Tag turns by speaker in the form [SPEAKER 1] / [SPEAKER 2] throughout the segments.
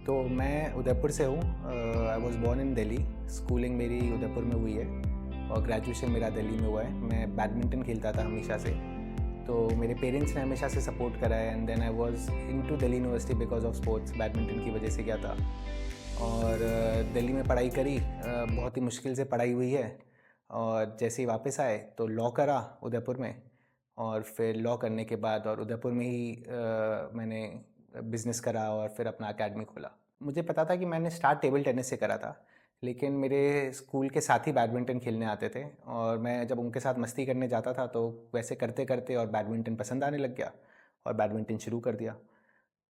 [SPEAKER 1] तो मैं उदयपुर से हूँ। I was born in Delhi. Schooling मेरी उदयपुर में हुई है और ग्रेजुएशन मेरा दिल्ली में हुआ है। मैं बैडमिंटन खेलता था हमेशा से, तो मेरे पेरेंट्स ने हमेशा से सपोर्ट करा है। And then I was into Delhi university because of sports, badminton की वजह से क्या था। और दिल्ली में पढ़ाई करी, बहुत ही मुश्किल से पढ़ाई हुई है। और जैसे ही वापस आए तो लॉ करा उदयपुर में, और फिर लॉ करने के बाद और उदयपुर में ही मैंने बिज़नेस करा और फिर अपना एकेडमी खोला। मुझे पता था कि मैंने स्टार्ट टेबल टेनिस से करा था, लेकिन मेरे स्कूल के साथी बैडमिंटन खेलने आते थे और मैं जब उनके साथ मस्ती करने जाता था तो वैसे करते करते और बैडमिंटन पसंद आने लग गया और बैडमिंटन शुरू कर दिया।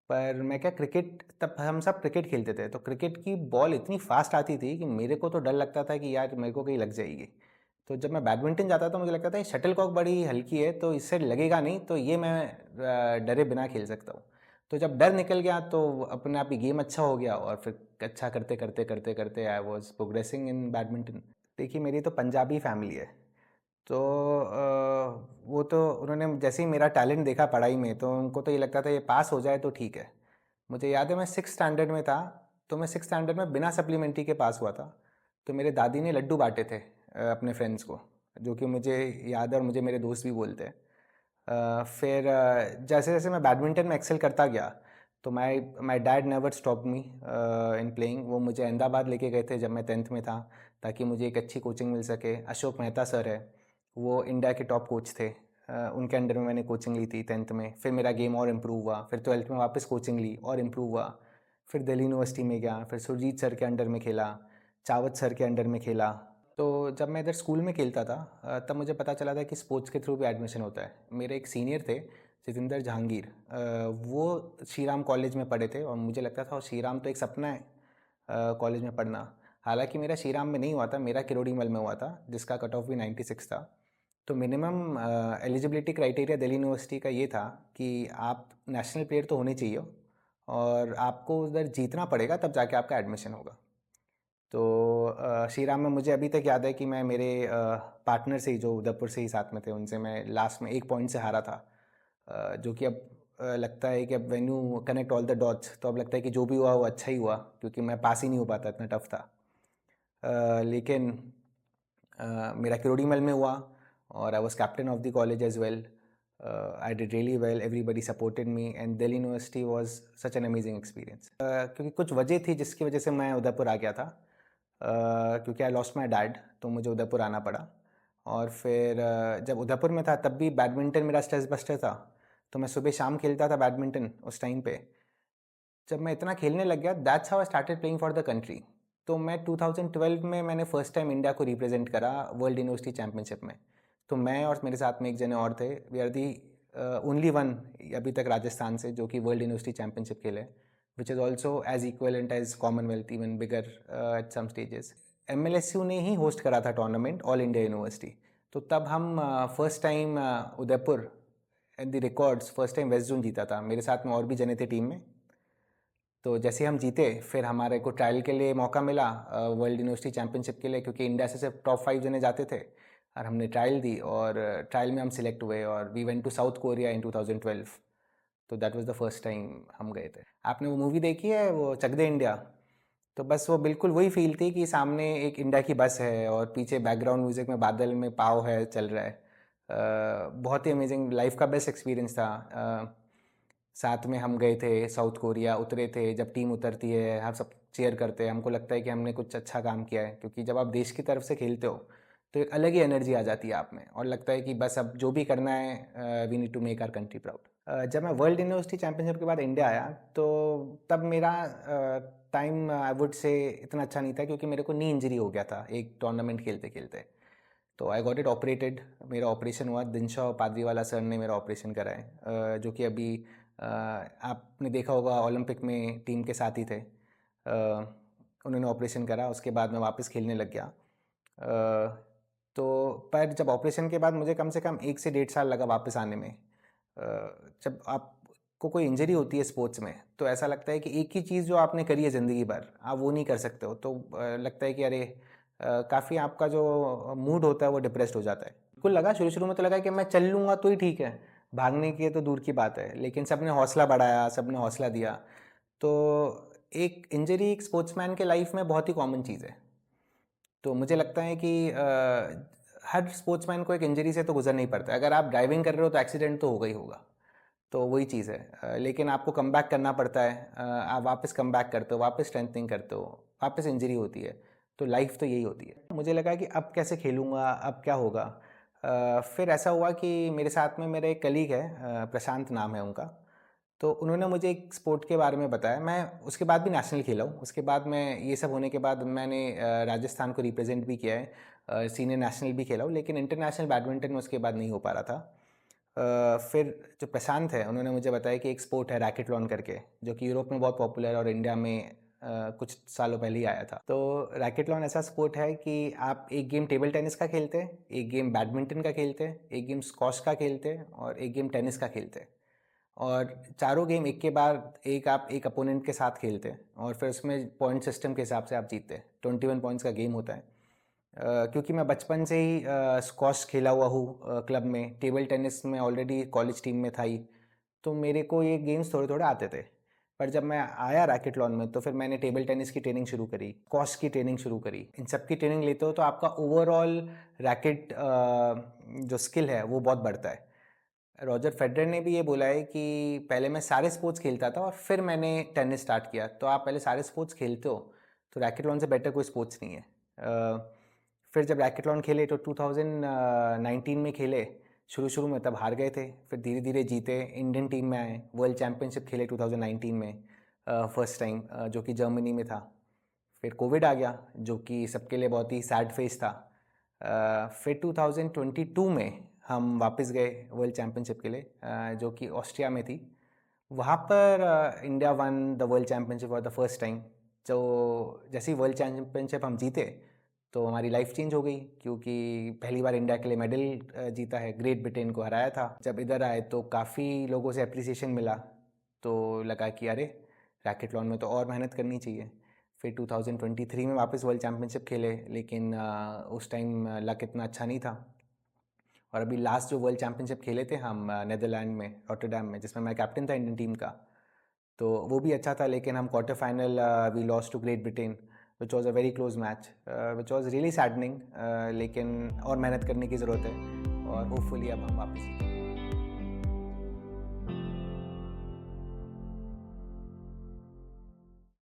[SPEAKER 1] पर मैं क्या, क्रिकेट तब हम सब क्रिकेट खेलते थे, तो क्रिकेट की बॉल इतनी फास्ट आती थी कि मेरे को तो डर लगता था कि यार मेरे को कहीं लग जाएगी। तो जब मैं बैडमिंटन जाता था मुझे लगता था ये शटल कॉक बड़ी हल्की है तो इससे लगेगा नहीं, तो ये मैं डरे बिना खेल सकता हूँ। तो जब डर निकल गया तो अपने आप ही गेम अच्छा हो गया और फिर अच्छा करते करते करते करते I was progressing in badminton. देखिए, मेरी तो पंजाबी फैमिली है, तो वो तो उन्होंने जैसे ही मेरा टैलेंट देखा पढ़ाई में तो उनको तो ये लगता था ये पास हो जाए तो ठीक है। मुझे याद है मैं सिक्स स्टैंडर्ड में था, तो मैं सिक्स स्टैंडर्ड में बिना सप्लीमेंट्री के पास हुआ था। तो मेरे दादी ने लड्डू बांटे थे अपने फ्रेंड्स को, जो कि मुझे याद है और मुझे मेरे दोस्त भी बोलते हैं। फिर जैसे जैसे मैं बैडमिंटन में एक्सेल करता गया तो my my dad never stop me in playing. वो मुझे अहमदाबाद लेके गए थे जब मैं टेंथ में था, ताकि मुझे एक अच्छी कोचिंग मिल सके। अशोक मेहता सर है, वो इंडिया के टॉप कोच थे। उनके अंडर में मैंने कोचिंग ली थी टेंथ में। फिर मेरा गेम और इम्प्रूव हुआ, फिर ट्वेल्थ में वापस कोचिंग ली और इम्प्रूव हुआ। फिर दिल्ली यूनिवर्सिटी में गया, फिर सुरजीत सर के अंडर में खेला, चावत सर के अंडर में खेला। तो जब मैं इधर स्कूल में खेलता था तब मुझे पता चला था कि स्पोर्ट्स के थ्रू भी एडमिशन होता है। मेरे एक सीनियर थे जितेंद्र जहांगीर, वो श्री राम कॉलेज में पढ़े थे और मुझे लगता था श्री राम तो एक सपना है कॉलेज में पढ़ना। हालांकि मेरा श्री राम में नहीं हुआ था, मेरा किरोड़ीमल में हुआ था, जिसका कट ऑफ भी 96 था। तो minimum eligibility criteria Delhi university का ये था कि आप नेशनल प्लेयर तो होने चाहिए और आपको उधर जीतना पड़ेगा, तब जाके आपका एडमिशन होगा। तो श्री राम में मुझे अभी तक याद है कि मैं मेरे पार्टनर से ही, जो उदयपुर से ही साथ में थे, उनसे मैं लास्ट में एक पॉइंट से हारा था। जो कि अब लगता है कि अब when you connect all the dots तो अब लगता है कि जो भी हुआ वो अच्छा ही हुआ, क्योंकि मैं पास ही नहीं हो पाता, इतना टफ था। लेकिन मेरा किरोड़ीमल में हुआ और I was captain of the college as well. I did really well, everybody supported me and Delhi university was such an amazing experience. क्योंकि कुछ वजह थी जिसकी वजह से मैं उदयपुर आ गया था। क्योंकि आई लॉस्ट माई डैड, तो मुझे उदयपुर आना पड़ा। और फिर जब उदयपुर में था तब भी बैडमिंटन मेरा स्ट्रेस बस्टर था, तो मैं सुबह शाम खेलता था बैडमिंटन उस टाइम पे। जब मैं इतना खेलने लग गया, that's how I started playing for the country. तो मैं 2012 में मैंने फर्स्ट टाइम इंडिया को रिप्रेजेंट करा वर्ल्ड यूनिवर्सिटी चैम्पियनशिप में। तो मैं और मेरे साथ में एक जने और थे, we are the only one अभी तक राजस्थान से जो कि वर्ल्ड यूनिवर्सिटी चैम्पियनशिप खेले, which is also as equivalent as Commonwealth, even bigger at some stages. MLSU ने ही होस्ट करा था टूर्नामेंट, ऑल इंडिया यूनिवर्सिटी। तो तब हम first time Udaipur at the records first time west zone जीता था। मेरे साथ में और भी जने थे टीम में। तो जैसे हम जीते, फिर हमारे को ट्रायल के लिए मौका मिला वर्ल्ड यूनिवर्सिटी चैम्पियनशिप के लिए, क्योंकि इंडिया से सिर्फ टॉप 5 जने जाते थे। और हमने ट्रायल दी और ट्रायल में हम सिलेक्ट हुए और we went to South Korea in 2012। तो that was the first time हम गए थे। आपने वो मूवी देखी है, वो चक दे इंडिया? तो बस वो बिल्कुल वही फील थी कि सामने एक इंडिया की बस है और पीछे बैकग्राउंड म्यूजिक में बादल में पाव है चल रहा है। बहुत ही अमेजिंग, लाइफ का बेस्ट एक्सपीरियंस था। साथ में हम गए थे साउथ कोरिया, उतरे थे। जब टीम उतरती है हम सब चेयर करते हैं, हमको लगता है कि हमने कुछ अच्छा काम किया है, क्योंकि जब आप देश की तरफ से खेलते हो तो एक अलग ही एनर्जी आ जाती है आप में और लगता है कि बस अब जो भी करना है, we need to make our country proud. जब मैं वर्ल्ड यूनिवर्सिटी चैम्पियनशिप के बाद इंडिया आया तो तब मेरा टाइम आई वुड से इतना अच्छा नहीं था, क्योंकि मेरे को नी इंजरी हो गया था एक टूर्नामेंट खेलते खेलते। तो आई गॉट इट ऑपरेटेड, मेरा ऑपरेशन हुआ, दिनशा पादरीवाला सर ने मेरा ऑपरेशन करा है। जो कि अभी आपने देखा होगा ओलंपिक में टीम के साथ ही थे। उन्होंने ऑपरेशन करा, उसके बाद मैं वापस खेलने लग गया। तो पर जब ऑपरेशन के बाद मुझे कम से कम 1 से 1.5 साल लगा वापस आने में। जब आपको कोई इंजरी होती है स्पोर्ट्स में तो ऐसा लगता है कि एक ही चीज़ जो आपने करी है ज़िंदगी भर आप वो नहीं कर सकते हो, तो लगता है कि अरे काफ़ी आपका जो मूड होता है वो डिप्रेस्ड हो जाता है। बिल्कुल लगा, शुरू शुरू में तो लगा कि मैं चल लूँगा तो ही ठीक है, भागने की तो दूर की बात है, लेकिन सबने हौसला बढ़ाया, सबने हौसला दिया। तो एक इंजरी एक स्पोर्ट्समैन के लाइफ में बहुत ही कॉमन चीज़ है। तो मुझे लगता है कि हर स्पोर्ट्समैन को एक इंजरी से तो गुजरना ही पड़ता है। अगर आप ड्राइविंग कर रहे हो तो एक्सीडेंट तो होगा ही होगा। तो वही चीज़ है। लेकिन आपको कमबैक करना पड़ता है। आप वापस कमबैक करते हो, वापस स्ट्रेंथनिंग करते हो, वापस इंजरी होती है। तो लाइफ तो यही होती है। मुझे लगा कि अब कैसे खेलूँगा, अब क्या होगा। फिर ऐसा हुआ कि मेरे साथ में मेरा एक कलीग है, प्रशांत नाम है उनका। तो उन्होंने मुझे एक स्पोर्ट के बारे में बताया। मैं उसके बाद भी नेशनल खेला हूँ। उसके बाद मैं ये सब होने के बाद मैंने राजस्थान को रिप्रेजेंट भी किया है, सीनियर नेशनल भी खेला हूँ, लेकिन इंटरनेशनल बैडमिंटन में उसके बाद नहीं हो पा रहा था। फिर जो प्रशांत है उन्होंने मुझे बताया कि एक स्पोर्ट है रैकेटलॉन करके, जो कि यूरोप में बहुत पॉपुलर है और इंडिया में कुछ सालों पहले ही आया था। तो रैकेटलॉन ऐसा स्पोर्ट है कि आप एक गेम टेबल टेनिस का खेलते हैं, एक गेम बैडमिंटन का खेलते हैं, एक गेम स्क्वॉश का खेलते हैं और एक गेम टेनिस का खेलते हैं। और चारों गेम एक के बाद एक आप एक अपोनेंट के साथ खेलते हैं और फिर उसमें पॉइंट सिस्टम के हिसाब से आप जीतते हैं। 21 पॉइंट्स का गेम होता है। क्योंकि मैं बचपन से ही स्क्वॉश खेला हुआ हूँ क्लब में, टेबल टेनिस में ऑलरेडी कॉलेज टीम में था ही, तो मेरे को ये गेम्स थोड़े थोड़े आते थे। पर जब मैं आया रैकेटलॉन में तो फिर मैंने टेबल टेनिस की ट्रेनिंग शुरू करी, स्क्वॉश की ट्रेनिंग शुरू करी। इन सब की ट्रेनिंग लेते हो तो आपका ओवरऑल रैकेट जो स्किल है वो बहुत बढ़ता है। रॉजर फेडरर ने भी ये बोला है कि पहले मैं सारे स्पोर्ट्स खेलता था और फिर मैंने टेनिस स्टार्ट किया। तो आप पहले सारे स्पोर्ट्स खेलते हो तो रैकेटलॉन से बेटर कोई स्पोर्ट्स नहीं है। फिर जब रैकेटलॉन खेले तो 2019 में खेले। शुरू में तब हार गए थे, फिर धीरे धीरे जीते, इंडियन टीम में आए, वर्ल्ड चैम्पियनशिप खेले 2019 में फर्स्ट टाइम, जो कि जर्मनी में था। फिर कोविड आ गया जो कि सबके लिए बहुत ही सैड फेज था। फिर 2022 में हम वापस गए वर्ल्ड चैम्पियनशिप के लिए, जो कि ऑस्ट्रिया में थी। वहाँ पर India one the world championship for the first time. तो जैसे ही वर्ल्ड चैम्पियनशिप हम जीते तो हमारी लाइफ चेंज हो गई, क्योंकि पहली बार इंडिया के लिए मेडल जीता है, ग्रेट ब्रिटेन को हराया था। जब इधर आए तो काफ़ी लोगों से अप्रिसिएशन मिला, तो लगा कि अरे रैकेटलॉन में तो और मेहनत करनी चाहिए। फिर 2023 में वापस वर्ल्ड चैम्पियनशिप खेले, लेकिन उस टाइम लक इतना अच्छा नहीं था। और अभी लास्ट जो वर्ल्ड चैम्पियनशिप खेले थे हम नीदरलैंड में, रॉटरडैम में, जिसमें मैं कैप्टन था इंडियन टीम का, तो वो भी अच्छा था। लेकिन हम quarter final we lost to great Britain, which was a very close match, which was really saddening. लेकिन और मेहनत करने की ज़रूरत है और होपफुली अब हम वापस